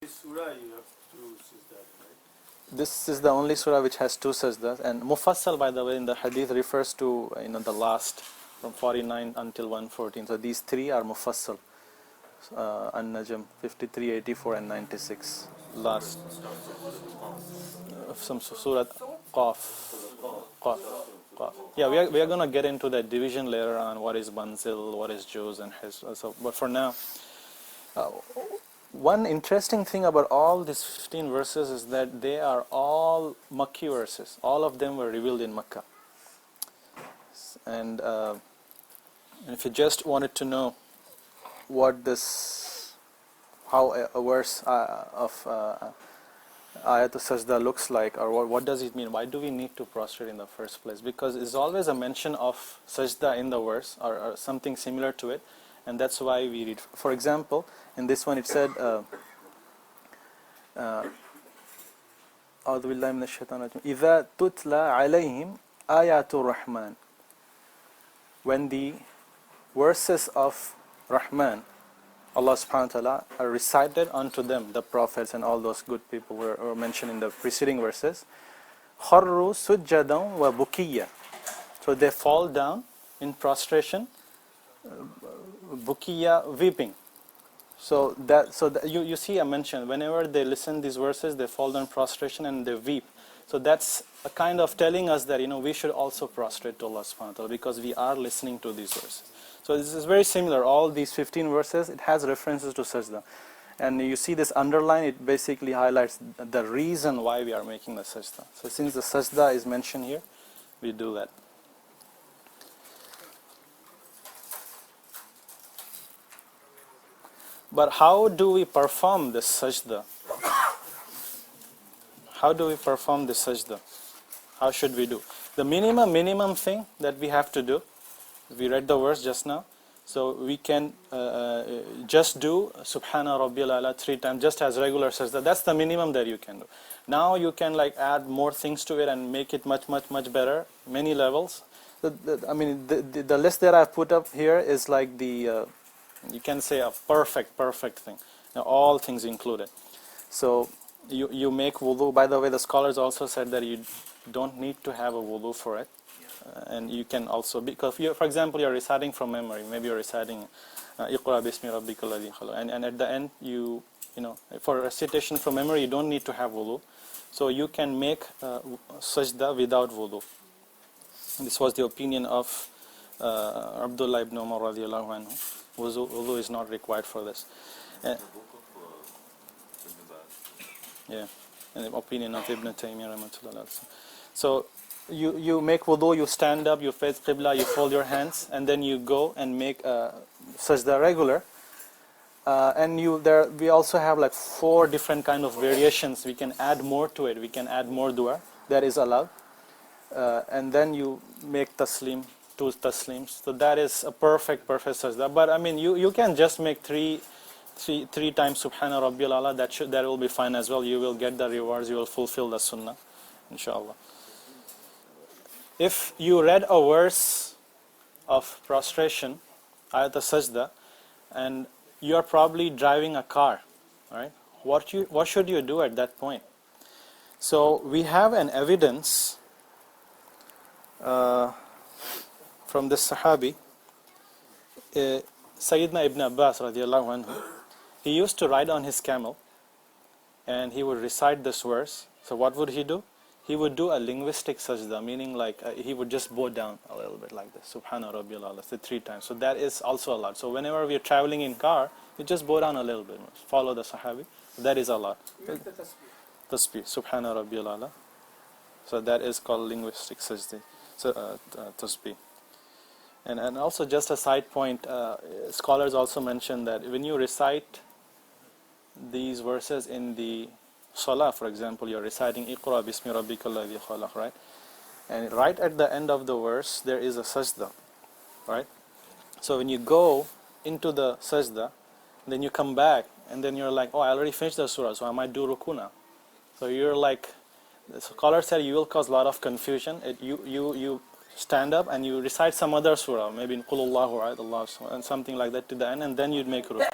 This surah you have two sajdas, right? This is the only surah which has two sajdas, and mufassal, by the way, in the hadith refers to the last from 49 until 114. So these three are mufassal. An-Najm 53, 84, and 96. Last. Some surah Qaf. Qaf. Qaf. Yeah, we are gonna get into that division later on. What is Manzil, what is Juz and His. So, but for now, one interesting thing about all these 15 verses is that they are all Makki verses. All of them were revealed in Makkah. And if you just wanted to know what this, how a verse of Ayatul Sajda looks like, or what does it mean, why do we need to prostrate in the first place? Because it's always a mention of Sajda in the verse, or something similar to it, and that's why we read. For example, in this one it said, أعوذ بالله من الشيطان الرجيم إذا تتلى عليهم آيات الرحمن. When the verses of Rahman, Allah subhanahu wa ta'ala, are recited unto them, the prophets and all those good people were mentioned in the preceding verses, خَرُّوا سُجَّدًا وَبُكِيًّا. So they fall down in prostration, bukiya, weeping. So that you see a mention, whenever they listen these verses, they fall down prostration and they weep. So that's a kind of telling us that we should also prostrate to Allah subhanahu wa ta'ala, because we are listening to these verses. So this is very similar. All these 15 verses, it has references to sajda. And you see this underline, it basically highlights the reason why we are making the sajda. So since the sajda is mentioned here, we do that. But how do we perform this sajda? How do we perform this sajda? How should we do? The minimum thing that we have to do, we read the verse just now, so we can just do Subhana Rabbiyal A'la 3 times, just as regular sajda. That's the minimum that you can do. Now you can add more things to it and make it much better, many levels. The list that I've put up here is like the you can say a perfect thing. All things included. So you make wudu. By the way, the scholars also said that you don't need to have a wudu for it. And you can also, because for example, you're reciting from memory. Maybe you're reciting Iqra bismi rabbikal ladhi khalaq. And at the end, for recitation from memory, you don't need to have wudu. So you can make sajda without wudu. This was the opinion of Abdullah ibn Umar radiallahu anhu. Wudu is not required for this. Yeah, and the opinion of Ibn Taymiyyah rahmatullah. So you make wudu, you stand up, you face qibla, you fold your hands, and then you go and make sajda regular. And we also have 4 different kind of variations. We can add more to it. We can add more dua. That is allowed. And then you make taslim, 2 taslims. So that is a perfect sajda. But you can just make three times Subhana Rabbiyal A'la. That will be fine as well. You will get the rewards. You will fulfill the sunnah, inshallah. If you read a verse of prostration, ayat al-sajda, and you are probably driving a car, right? What should you do at that point? So we have an evidence from this Sahabi, Sayyidina Ibn Abbas radiallahu anhu. He used to ride on his camel, and he would recite this verse. So what would he do? He would do a linguistic sajda, meaning he would just bow down a little bit like this, Subhana Rabbiyal A'la, 3 times. So that is also allowed. So whenever we are traveling in car, you just bow down a little bit, follow the Sahabi. That is allowed. Tasbih, Subhana Rabbiyal A'la. So that is called linguistic sajda, tasbih. And also, just a side point, scholars also mention that when you recite these verses in the Salah, for example, you're reciting Iqra bismi rabbikal ladhi khalaq, right? And right at the end of the verse, there is a sajda, right? So when you go into the sajda, then you come back, and then you're like, oh, I already finished the surah, so I might do ruku now. So you're the scholar said you will cause a lot of confusion. You stand up and you recite some other surah, maybe in Qul Allahu, right, Allah, and something like that to the end, and then you'd make ruku.